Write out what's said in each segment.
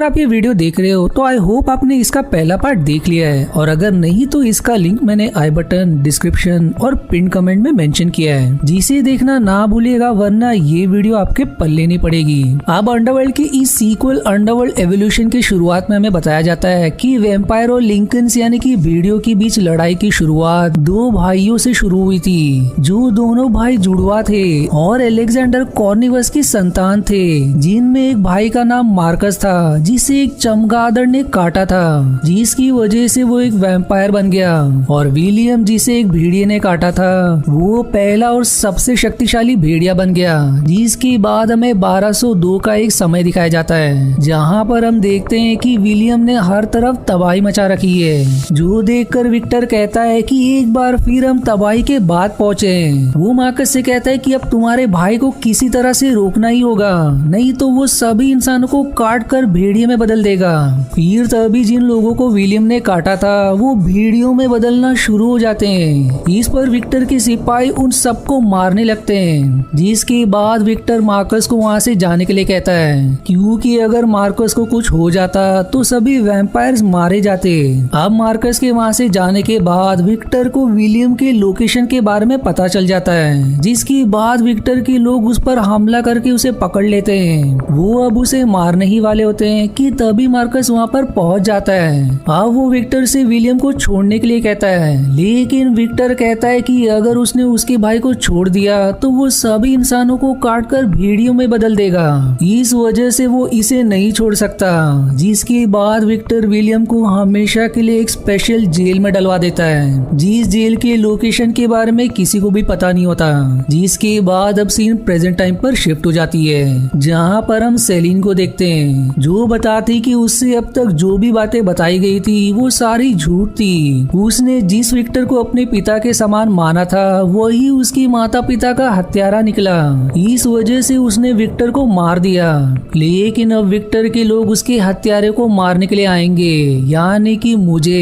अगर आप ये वीडियो देख रहे हो तो आई होप आपने इसका पहला पार्ट देख लिया है, और अगर नहीं तो इसका लिंक मैंने आई बटन, डिस्क्रिप्शन और पिन कमेंट में मेंशन किया है, जिसे देखना ना भूलिएगा, वरना ये वीडियो आपके पल्ले नहीं पड़ेगी। अब अंडरवर्ल्ड की इस सीक्वल अंडरवर्ल्ड एवोल्यूशन की शुरुआत में हमें बताया जाता है कि वैम्पायर और लिंकन्स यानी कि भेड़ियों के बीच लड़ाई की शुरुआत दो भाइयों से शुरू हुई थी, जो दोनों भाई जुड़वा थे और अलेक्जेंडर कॉर्निवस की संतान थे, जिनमें एक भाई का नाम मार्कस था, जिसे एक चमगादड़ ने काटा था, जिसकी वजह से वो एक वैम्पायर बन गया, और विलियम, जिसे एक भेड़िए ने काटा था, वो पहला और सबसे शक्तिशाली भेड़िया बन गया। जिसके बाद हमें 1202 का एक समय दिखाया जाता है, जहाँ पर हम देखते हैं कि विलियम ने हर तरफ तबाही मचा रखी है, जो देखकर विक्टर कहता है कि एक बार फिर हम तबाही के बाद पहुँचे। वो मार्कस से कहता है कि अब तुम्हारे भाई को किसी तरह से रोकना ही होगा, नहीं तो वो सभी इंसानों को काट कर भेड़िए में बदल देगा। फिर तभी जिन लोगों को विलियम ने काटा था वो भेड़ियों में बदलना शुरू हो जाते हैं। इस पर विक्टर के सिपाही उन सबको मारने लगते हैं, जिसके बाद विक्टर मार्कस को वहाँ से जाने के लिए कहता है, क्योंकि अगर मार्कस को कुछ हो जाता तो सभी वैम्पायर्स मारे जाते। अब मार्कस के वहाँ से जाने के बाद विक्टर को विलियम के लोकेशन के बारे में पता चल जाता है, जिसके बाद विक्टर के लोग उस पर हमला करके उसे पकड़ लेते हैं। वो अब उसे मारने ही वाले होते हैं कि तभी मार्कस वहाँ पर पहुँच जाता है। अब वो विक्टर से विलियम को छोड़ने के लिए कहता है, लेकिन विक्टर कहता है कि अगर उसने उसके भाई को छोड़ दिया तो वो सभी इंसानों को काटकर भेड़ियों में बदल देगा, इस वजह से वो इसे नहीं छोड़ सकता। जिसके बाद विक्टर विलियम को हमेशा के लिए एक स्पेशल जेल में डलवा देता है, जिस जेल के लोकेशन के बारे में किसी को भी पता नहीं होता। जिसके बाद अब सीन प्रेजेंट टाइम पर शिफ्ट हो जाती है, जहाँ पर हम सेलिन को देखते हैं, जो बताती कि उससे अब तक जो भी बातें बताई गई थी वो सारी झूठ थी। उसने जिस विक्टर को अपने पिता के समान माना था वही उसकी माता पिता का हत्यारा निकला, इस वजह से उसने विक्टर को मार दिया। लेकिन अब विक्टर के लोग उसके हत्यारे को मारने के लिए आएंगे, यानी कि मुझे।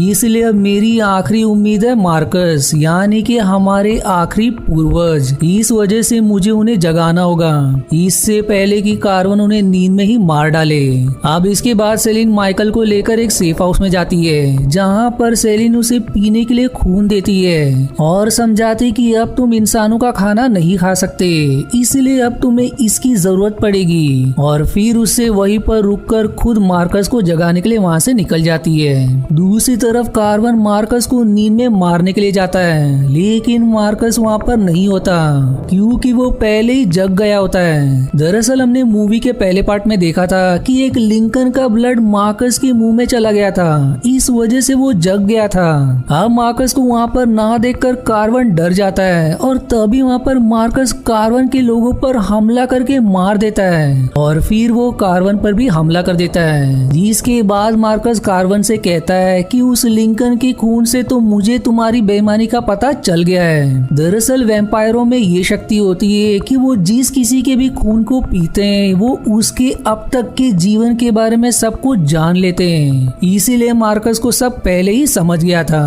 इसलिए अब मेरी आखिरी उम्मीद है मार्कस, यानी कि हमारे आखिरी पूर्वज। इस वजह से मुझे उन्हें जगाना होगा, इससे पहले कि कार्वन उन्हें नींद में ही मार डाले। अब इसके बाद सेलिन माइकल को लेकर एक सेफ हाउस में जाती है, जहाँ पर सेलिन उसे पीने के लिए खून देती है और समझाती कि अब तुम इंसानों का खाना नहीं खा सकते, इसलिए अब तुम्हें इसकी जरूरत पड़ेगी। और फिर उससे वहीं पर रुककर खुद मार्कस को जगाने के लिए वहाँ से निकल जाती है। दूसरी तरफ कार्वन मार्कस को नींद में मारने के लिए जाता है, लेकिन मार्कस वहाँ पर नहीं होता, क्योंकि वो पहले ही जग गया होता है। दरअसल हमने मूवी के पहले पार्ट में देखा था कि एक लिंकन का ब्लड मार्कस के मुंह में चला गया था, इस वजह से वो जग गया था। अब मार्कस को वहाँ पर ना देखकर कार्वन डर जाता है, और तभी वहाँ पर मार्कस कार्वन के लोगों पर हमला करके मार देता है, और फिर वो कार्वन पर भी हमला कर देता है। जिसके बाद मार्कस कार्वन से कहता है कि उस लिंकन के खून से तो मुझे तुम्हारी बेईमानी का पता चल गया है। दरअसल वैम्पायरों में ये शक्ति होती है कि वो जिस किसी के भी खून को पीते हैं वो उसके अब तक के जीवन के बारे में सब कुछ जान लेते हैं, इसीलिए मार्कस को सब पहले ही समझ गया था।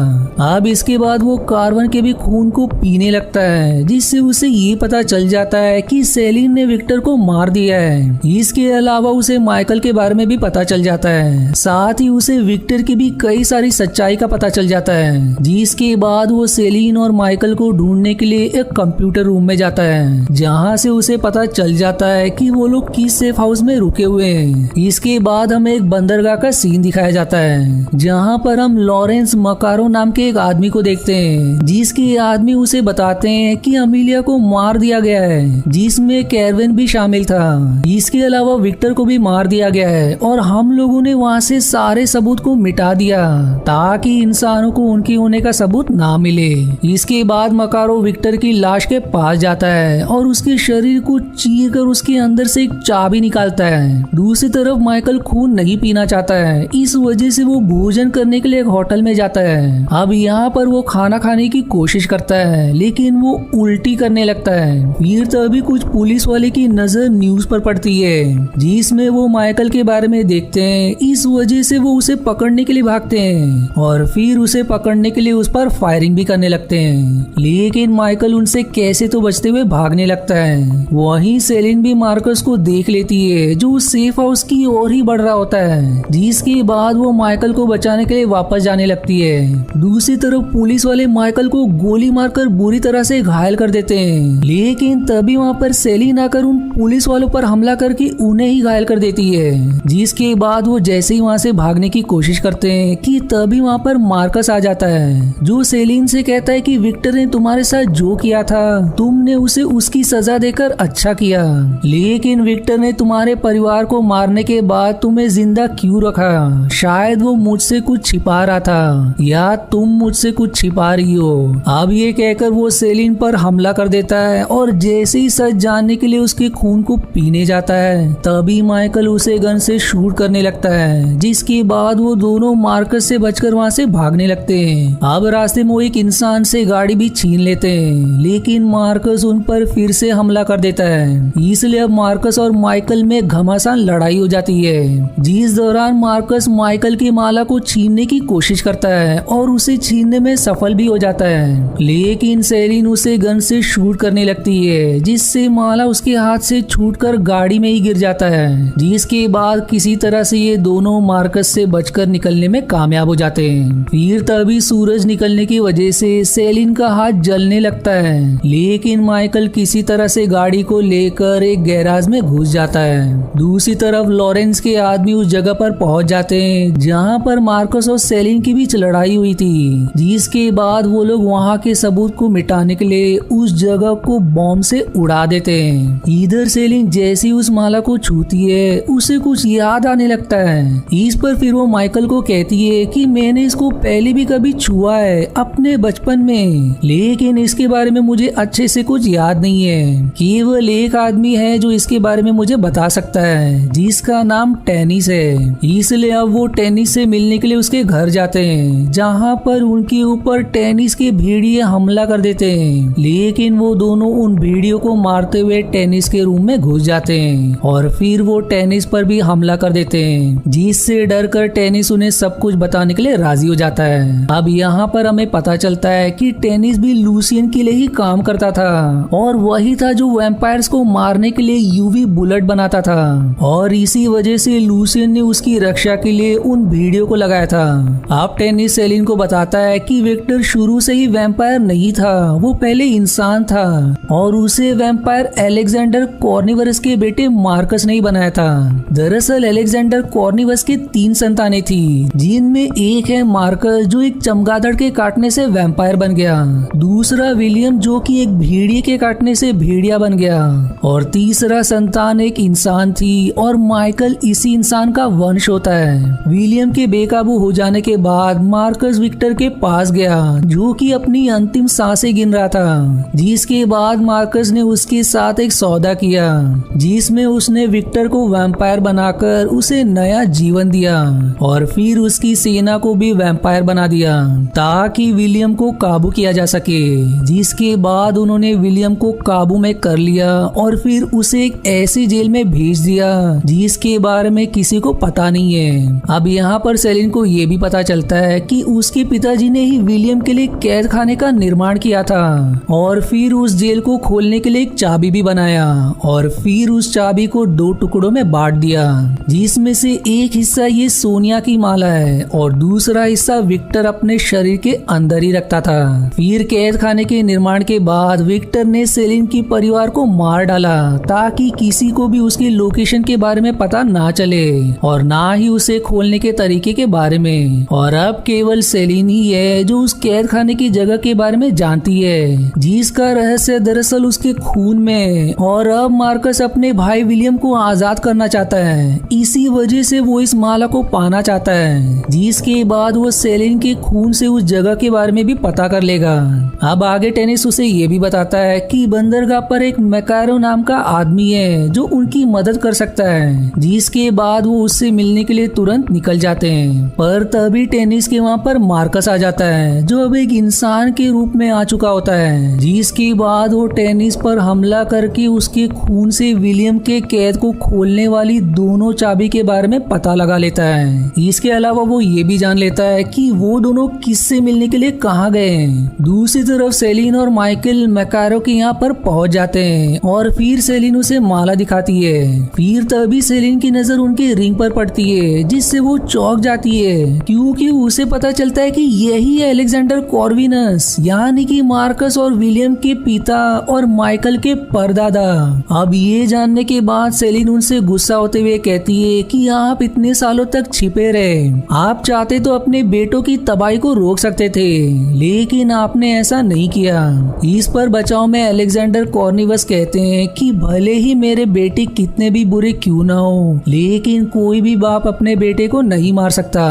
अब इसके बाद वो कार्वन के भी खून को पीने लगता है, जिससे उसे ये पता चल जाता है कि सेलिन ने विक्टर को मार दिया है। इसके अलावा उसे माइकल के बारे में भी पता चल जाता है, साथ ही उसे विक्टर की भी कई सारी सच्चाई का पता चल जाता है। जिसके बाद वो सेलिन और माइकल को ढूंढने के लिए एक कंप्यूटर रूम में जाता है, जहाँ से उसे पता चल जाता है कि वो लोग किस सेफ हाउस में रुके हुए हैं। इसके बाद हमें एक बंदरगाह का सीन दिखाया जाता है, जहाँ पर हम लॉरेंस मकारो नाम के एक आदमी को देखते हैं, जिसके आदमी उसे बताते हैं कि अमीलिया को मार दिया गया है, जिसमें कैरवेन भी शामिल था। इसके अलावा विक्टर को भी मार दिया गया है, और हम लोगों ने वहाँ से सारे सबूत को मिटा दिया ताकि इंसानों को उनके होने का सबूत ना मिले। इसके बाद मकारो विक्टर की लाश के पास जाता है और उसके शरीर को चीर कर उसके अंदर से एक चाबी निकालता है। दूसरी तरफ माइकल खून नहीं पीना चाहता है, इस वजह से वो भोजन करने के लिए एक होटल में जाता है। अब यहाँ पर वो खाना खाने की कोशिश करता है, लेकिन वो उल्टी करने लगता है। फिर तभी कुछ पुलिस वाले की नजर न्यूज पर पड़ती है, जिसमें वो माइकल के बारे में देखते हैं। इस वजह से वो उसे पकड़ने के लिए भागते हैं, और फिर उसे पकड़ने के लिए उस पर फायरिंग भी करने लगते हैं, लेकिन माइकल उनसे कैसे तो बचते हुए भागने लगता है। वहीं सेलिन भी मार्कस को देख लेती है, जो सेफ हाउस उसकी ओर ही बढ़ रहा होता है, जिसके बाद वो माइकल को बचाने के लिए वापस जाने लगती है। दूसरी तरफ पुलिस वाले माइकल को गोली मारकर बुरी तरह से घायल कर देते हैं, लेकिन तभी वहाँ पर सेलिन आकर उन पुलिस वालों पर हमला करके उन्हें ही घायल कर देती है। जिसके बाद वो जैसे ही वहाँ से भागने की कोशिश करते हैं कि तभी वहाँ पर मार्कस आ जाता है, जो सेलिन से कहता है कि विक्टर ने तुम्हारे साथ जो किया था तुमने उसे उसकी सजा देकर अच्छा किया, लेकिन विक्टर ने तुम्हारे परिवार को मारने के बाद तुम्हें जिंदा क्यों रखा? शायद वो मुझसे कुछ छिपा रहा था या तुम मुझसे कुछ छिपा रही हो। अब ये कहकर वो सेलिन पर हमला कर देता है और जैसे ही सच जानने के लिए उसके खून को पीने जाता है, तभी माइकल उसे गन से शूट करने लगता है, जिसके बाद वो दोनों मार्कस से बचकर वहाँ से भागने लगते हैं। अब रास्ते में वो एक इंसान से गाड़ी भी छीन लेते हैं, लेकिन मार्कस उन पर फिर से हमला कर देता है। इसलिए अब मार्कस और माइकल में घमासान लड़ाई हो जाती है, जिस दौरान मार्कस माइकल की माला को छीनने की कोशिश करता है और उसे छीनने में सफल भी हो जाता है, लेकिन सेलिन उसे गन से शूट करने लगती है, जिससे माला उसके हाथ से छूटकर गाड़ी में ही गिर जाता है। जिसके बाद किसी तरह से ये दोनों मार्कस से बचकर निकलने में कामयाब हो जाते हैं। फिर तभी सूरज निकलने की वजह से सेलिन का हाथ जलने लगता है, लेकिन माइकल किसी तरह से गाड़ी को लेकर एक गैराज में घुस जाता है। दूसरी तरफ लॉरेंस के आदमी उस जगह पर पहुंच जाते हैं जहां पर मार्कस और सेलिन की बीच लड़ाई हुई थी, जिसके बाद वो लोग वहां के सबूत को मिटाने के लिए उस जगह को बॉम्ब से उड़ा देते हैं। इधर सेलिन जैसी उस माला को छूती है उसे कुछ याद आने लगता है। इस पर फिर वो माइकल को कहती है कि मैंने इसको पहले भी कभी छुआ है अपने बचपन में, लेकिन इसके बारे में मुझे अच्छे से कुछ याद नहीं है। केवल एक आदमी है जो इसके बारे में मुझे बता सकता है, जिसका नाम टेनिस है। इसलिए अब वो टेनिस से मिलने के लिए उसके घर जाते हैं, जहाँ पर उनके ऊपर टेनिस के भेड़िए हमला कर देते हैं, लेकिन वो दोनों उन भेड़ियों को मारते हुए टेनिस के रूम में घुस जाते हैं और फिर वो टेनिस पर भी हमला कर देते हैं, जिससे डर कर टेनिस उन्हें सब कुछ बताने के लिए राजी हो जाता है। अब यहाँ पर हमें पता चलता है कि टेनिस भी लूसियन के लिए ही काम करता था और वही था जो वैम्पायर्स को मारने के लिए यूवी बुलेट बनाता था, और इसी वजह से लूसियन ने उसकी रक्षा के लिए उन भेड़ियों को लगाया था। अब टेनिस सेलिन को बताता है कि विक्टर शुरू से ही वैम्पायर नहीं था, वो पहले इंसान था और उसे वैम्पायर अलेक्जेंडर कॉर्निवरस के बेटे मार्कस ने ही बनाया था। दरअसल अलेक्जेंडर कॉर्निवस के 3 संतानें थी, जिनमें एक है मार्कस जो एक चमगादड़ के काटने से वैम्पायर बन गया, दूसरा विलियम जो कि एक भेड़िए के काटने से भेड़िया बन गया, और तीसरा संतान एक इंसान थी और माइकल इसी इंसान का वंश होता है। विलियम के बेकाबू हो जाने के बाद मार्कस विक्टर के पास गया, जो कि अपनी अंतिम सांसें गिन रहा था, जिसके बाद मार्कस ने उसके साथ एक सौदा किया, जिसमें उसने विक्टर को वैम्पायर बनाकर उसे नया जीवन दिया और फिर उसकी सेना को भी वैम्पायर बना दिया ताकि विलियम को काबू किया जा सके। जिसके बाद उन्होंने विलियम को काबू में कर लिया और फिर उसे एक ऐसी जेल में भेज दिया जिसके बारे में किसी को पता नहीं है। अब यहाँ पर सेलिन को ये भी पता चलता है कि उसके पिताजी ने ही विलियम के लिए कैद खाने का निर्माण किया था और फिर उस जेल को खोलने के लिए एक चाबी भी बनाया और फिर उस चाबी को 2 टुकड़ों में बांट दिया, जिसमें से एक हिस्सा ये सोनिया की माला है और दूसरा हिस्सा विक्टर अपने शरीर के अंदर ही रखता था। फिर कैद खाने के निर्माण के बाद विक्टर ने सेलिन की परिवार को मार डाला ताकि किसी को भी उसकी लोकेशन के बारे में पता ना चले और ना ही उसे खोलने के तरीके के बारे में, और अब केवल सेलिन ही है जो उस कैद खाने की जगह के बारे में जानती है, जिसका रहस्य दरअसल उसके खून में। और अब मार्कस अपने भाई विलियम को आजाद करना चाहता है, इसी वजह से वो इस माला को पाना चाहता है, जिसके बाद वो सेलिन के खून से उस जगह के बारे में भी पता कर लेगा। अब आगे टेनिस उसे ये भी बताता है कि बंदरगाह पर एक मैकारो नाम का आदमी है जो उनकी मदद कर सकता है, जिसके बाद वो उससे मिलने के लिए तुरंत निकल जाते हैं। पर तभी टेनिस के वहाँ पर मार्कस आ जाता है जो अब एक इंसान के रूप में आ चुका होता है, जिसके बाद वो टेनिस पर हमला करके उसके खून से विलियम के कैद को खोलने वाली दोनों चाबी के बारे में पता लगा लेता है। इसके अलावा वो ये भी जान लेता है कि वो दोनों किससे मिलने के लिए कहाँ गए हैं। दूसरी तरफ सेलिन और माइकल मैकारो के यहाँ पर पहुंच जाते हैं और फिर सेलिन उसे माला दिखाती है। फिर तभी सेलिन की नजर उनके रिंग पर पड़ती है, जिससे वो चौंक जाती है क्योंकि उसे पता चलता है कि यही है अलेक्जेंडर कॉर्विनस, यानी कि मार्कस और विलियम के पिता और माइकल के परदादा। अब ये जानने के बाद सेलिन उनसे गुस्सा होते हुए कहती है कि आप इतने सालों तक छिपे रहे, आप चाहते तो अपने बेटों की तबाही को रोक सकते थे, लेकिन आपने ऐसा नहीं किया। इस पर बचाव में अलेक्जेंडर कॉर्निवस कहते हैं कि भले ही मेरे बेटे कितने भी बुरे क्यों ना हो, लेकिन कोई भी बाप अपने बेटे को नहीं मार सकता।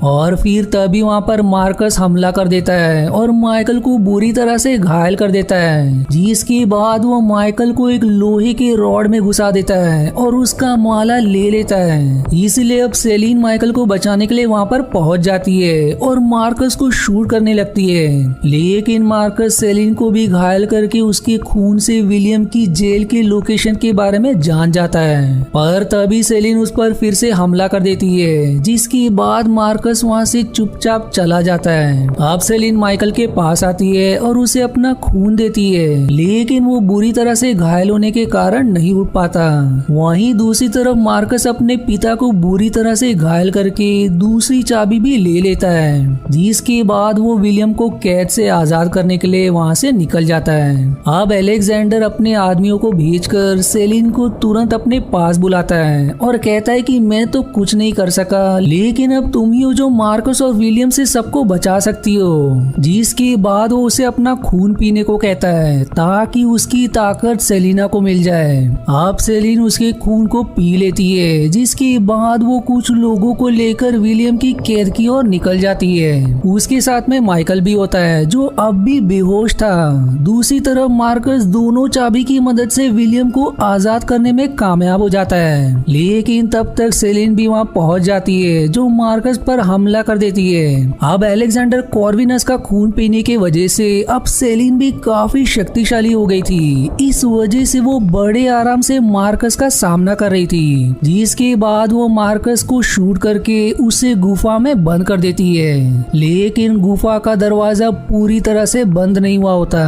और फिर तभी वहाँ पर मार्कस हमला कर देता है और माइकल को बुरी तरह से घायल कर देता है, जिसके बाद वो माइकल को एक लोहे के रॉड में घुसा देता है और उसका माला ले लेता है। इसलिए अब सेलिन माइकल को बचाने के लिए वहाँ पर पहुंच जाती है और मार्कस को शूट करने लगती है, लेकिन मार्कस सेलिन को भी घायल करके उसके खून से विलियम की जेल के लोकेशन के बारे में जान जाता है। पर तभी सेलिन उस पर फिर से हमला कर देती है, जिसके बाद मार्कस वहाँ से चुपचाप चला जाता है। अब सेलिन माइकल के पास आती है और उसे अपना खून देती है, लेकिन वो बुरी तरह से घायल होने के कारण नहीं उठ पाता। वहीं दूसरी तरफ मार्कस अपने पिता को बुरी तरह से घायल करके दूसरी चाबी भी ले लेता है, जिसके बाद वो विलियम को कैद से आजाद करने के लिए वहाँ से निकल जाता है। अब अलेक्जेंडर अपने आदमियों को भेजकर सेलिन को तुरंत अपने पास बुलाता है और कहता है कि मैं तो कुछ नहीं कर सका, लेकिन अब तुम ही हो जो मार्कस और विलियम से सबको बचा सकती हो। जिसके बाद वो उसे अपना खून पीने को कहता है ताकि उसकी ताकत सेलिना को मिल जाए। अब सेलिन उसके खून को पी लेती है, जिसके बाद वो कुछ लोगों को लेकर विलियम की कैद की ओर निकल जाती है। उसके साथ में माइकल भी होता है जो अब भी बेहोश था। दूसरी तरफ मार्कस दोनों चाबी की मदद से विलियम को आजाद करने में कामयाब हो जाता है, लेकिन तब तक सेलिन भी वहाँ पहुँच जाती है जो मार्कस पर हमला कर देती है। अब अलेक्जेंडर कॉर्विनस का खून पीने की वजह से अब सेलिन भी काफी शक्तिशाली हो गई थी। इस वजह से वो बड़े आराम से मार्कस का सामना कर रही थी, जिसके बाद वो मार्कस को शूट करके उसे गुफा में बंद कर देती है, लेकिन गुफा का दरवाजा पूरी तरह से बंद नहीं हुआ होता।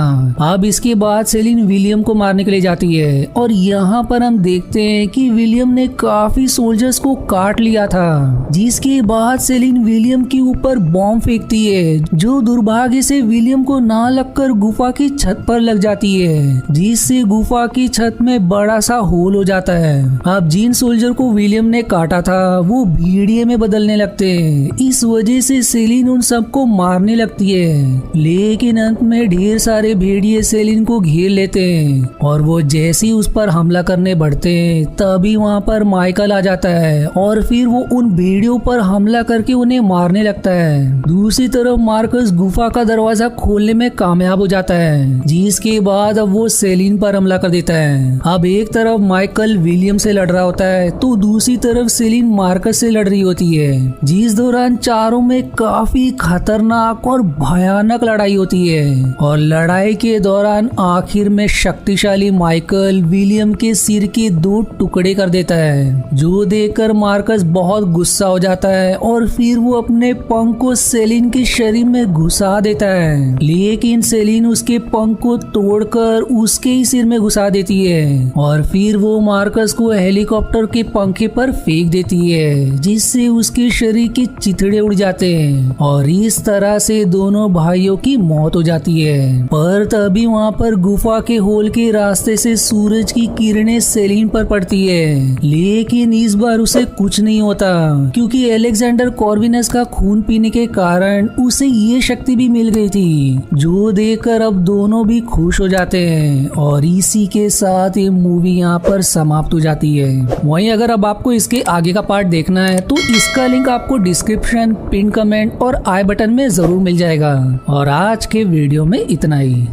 अब इसके बाद सेलिन विलियम को मारने के लिए जाती है और यहाँ पर हम देखते हैं कि विलियम ने काफी सोल्जर्स को काट लिया था, जिसके बाद सेलिन विलियम के ऊपर बॉम्ब फेंकती है, जो दुर्भाग्य से विलियम को ना लगकर गुफा की छत पर लग जाती है, जिससे गुफा की छत में बड़ा सा होल हो जाता है। अब जिन सोल्जर को विलियम ने काटा था वो भेड़िए में बदलने लगते हैं। इस वजह से सेलिन उन सबको मारने लगती है, लेकिन अंत में ढेर सारे भेड़िए सेलिन को घेर लेते हैं और वो जैसे ही उस पर हमला करने बढ़ते हैं तभी वहाँ पर माइकल आ जाता है और फिर वो उन भेड़ियों पर हमला करके उन्हें मारने लगता है। दूसरी तरफ मार्कस गुफा का दरवाजा खोलने में कामयाब हो जाता है, जिसके बाद अब वो सेलिन पर हमला कर देता है। अब एक तरफ माइकल विलियम से लड़ रहा होता है तो दूसरी तरफ सेलिन मार्कस से लड़ रही होती है, जिस दौरान चारों में काफी खतरनाक और भयानक लड़ाई होती है। और लड़ाई के दौरान आखिर में शक्तिशाली माइकल विलियम के सिर के 2 टुकड़े कर देता है, जो देखकर मार्कस बहुत गुस्सा हो जाता है और फिर वो अपने पंख को सेलिन के शरीर में घुसा देता है, लेकिन सेलिन उसके पंख को तोड़कर उसके ही सिर में घुसा देती है और फिर वो मार्कस को हेलीकॉप्टर के पंखे पर फेंक देती है, जिससे उसके शरीर के चिथड़े उड़ जाते हैं और इस तरह से दोनों भाइयों की मौत हो जाती है। पर तभी वहाँ पर गुफा के होल के रास्ते से सूरज की किरणें सेलिन पर पड़ती है, लेकिन इस बार उसे कुछ नहीं होता क्योंकि अलेक्जेंडर कॉर्विनस का खून पीने के कारण उसे ये शक्ति भी मिल गई थी, जो देखकर अब दोनों भी खुश हो जाते हैं। और इसी के साथ ये मूवी यहाँ पर समाप्त हो जाती है। वहीं अगर अब आपको इसके आगे का पार्ट देखना है तो इसका लिंक आपको डिस्क्रिप्शन, पिन कमेंट और आई बटन में जरूर मिल जाएगा। और आज के वीडियो में इतना ही।